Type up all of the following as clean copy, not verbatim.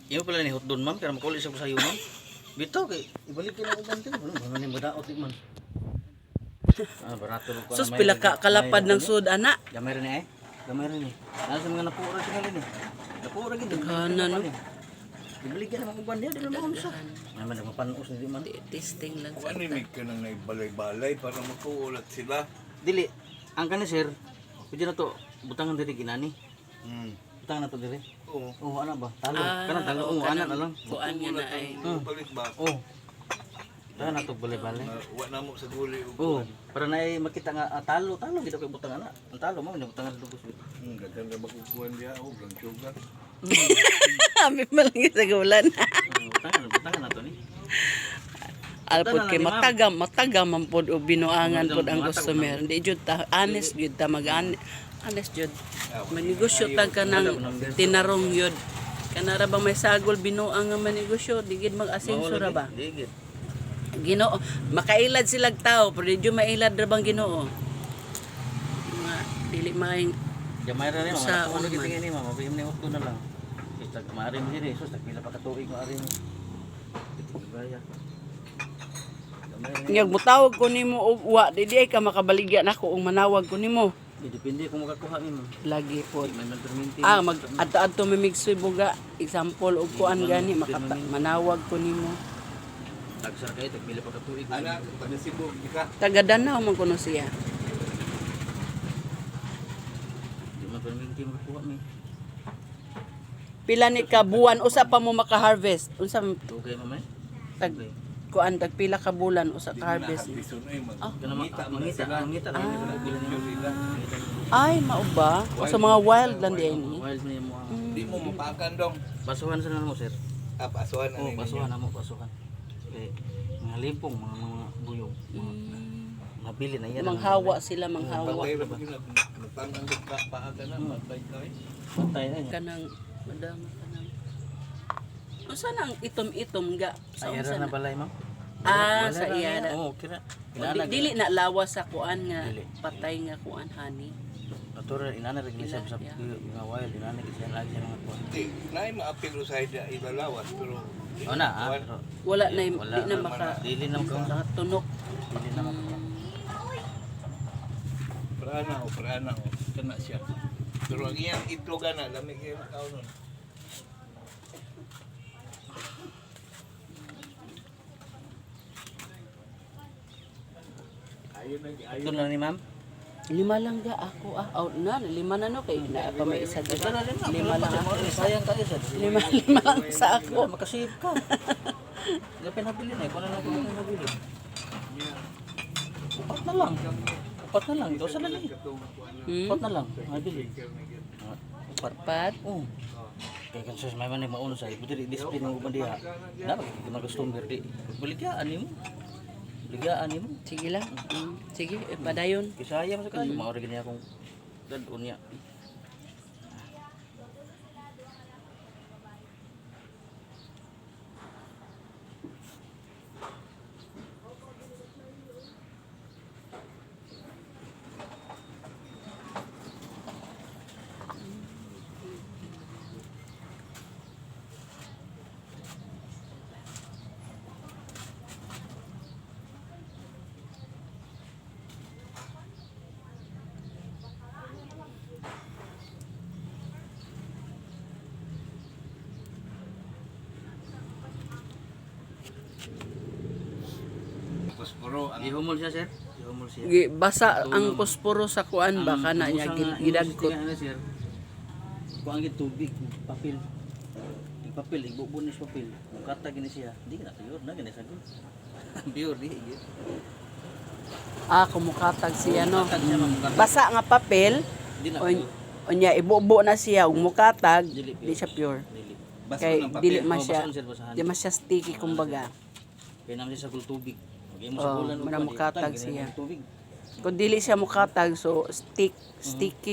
Iyo pala ni hotdon ma'am, kaya makaulit siya ko sa iyo ma'am. Bito kay ibalik ko na uban din. Ano ba man madaot di man. Barato ko na. Sus pila ka kalapad ng sud ana. Gamay rin eh. Gamay rin eh. Ano sa mga napura sa kanila eh. Napura gid. Daghanan, no? Ibalik ka na mga uban dia di naman sa. Naman nagpapanos di man. Testing lang Kung sa ano may ka nang naibalay-balay para makuulat sila. Dili, ang kani sir, pwede na to butangan diri ginani. Butangan na to diri. Oo. Oh, ana ba? Talo. Kana talo. Oh, ana na lang. kuan nga na ay. Balik ba? Oh. Kana na to bale-bale. Wa na mo sa guli. Oh, para na makita nga talo gid kay butang ana. Ang talo mo butangan sa lubos. Ganda na makukuhan diya. Oh, lang sugar. Abi malagi sa gulan. Butangan na to ni. Alpod kay mataga man pod o binuangan pod ang customer. Di jud ta honest jud ta honest jud. Manegosyo tag kanang tinarong yun. Kanara bang may sagol binuang nga manegosyo, di gid mag-asenso ra ba? Digid. Ginoo, makailad silag tao, pero di jud mailad ra bang Ginoo. Dili maing Gamay ra ni Sa mga ano uman. gid ni mama, mabihim ni hotdon na lang. Kita maaari mo diri, sus tagpila pa ka tuig maaari mo. Gaya. Ngag mutawag ko nimo og wa di ay ka makabaligya nako og manawag ko nimo. Depende kung makakuha nimo. Lagi po. May perminti. Mag adto mimigsoy buga example og kuan gani manawag ko nimo. Tagsar kay tagpila pa ka tuig. Ana, panisibog di ka. Taga Danau man kuno siya. Di man perminti makakuha mi. Pila ni ka buwan usa pa mo maka-harvest. Unsa Dugay mamay. tag kuan tag pila ka bulan usa ka harvest. Bison ay mag. Kana mangita Sila. Ay mao ba? O sa mga wild land di ni. Wild na mo. Di mo mapakan dong. Basuhan sa mo sir. Pasuhan na Oh, ninyo. basuhan na mo, basuhan. Okay. Mga limpong, mga buyong. Mabili na yan. Manghawa sila manghawa. Patay ra pag nagtangan ka paaga na matay ka eh. Patay na yan. Kanang madama kanang. Unsa nang itom-itom ga sa Ay, unsa na na? balay, ma'am? Sa iyara. Oo, kira. Dili na lawas sa kuan nga Dili. patay nga kuan hani. Natural, inana rin sa mga wild, inana rin siya lagi sa mga kuwan. Di, naay maapil sa ibalawas pero O na, ah. Wala na Wala di na maka Dili na maka. tunok. Dili na maka. Prana o, kana siya. Pero ang iyang itlogan na, lamig yung tao nun. Ito na ni ma'am? Lima lang ga ako out na lima na no kay na pa may isa dito. Lima lang ako. Sayang kayo sa Lima lang sa ako. Makasave ka. Hindi pinabili na, kung ano lang kung pinabili. Upat na lang. Upat na lang. Dosa na lang. Upat na lang. Mabili. Upat. Pat. Oo. Kaya kan sus may man mauno sa ibu diri discipline ng uban diha. Dapat kita customer di. Baligyan nimo. Baligyan nimo. Sige lang. Sige, padayon. Kisaya mo sa kayo. Mao ra gini akong dadon niya. Posporo ang Ihumol siya sir. Ihumol siya. Basa ang posporo sa kuan ba kana niya gidagkot. Kuang gid tubig, papel. Yung papel, igbubunis papel. Kung kata gini siya, di na pure na gini sagol. Pure di gid. Kumukatag siya no. Katag siya mamukatag. Basa nga papel. Di na O- pure. Unya ibubo na siya ug mukatag, Dili di siya pure. Dili. Kay dili man Oh, siya, basahan, sir, basahan. di man siya sticky kumbaga. Kaya naman siya sagol tubig. Okay mo Oh, sagulan mura mukatag gini siya. Tubig. Kung dili siya mukatag so sticky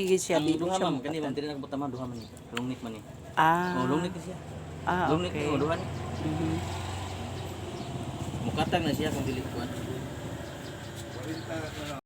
gid siya Ang di duha siya ma'am, kani man mukatag. dili na butama duha man ni. Lungnit man ni. Ah. Oh, lungnit ni siya. Lungnit Okay. ni duha ni. Mhm. Mukatag na siya kung dili kuan. 40 na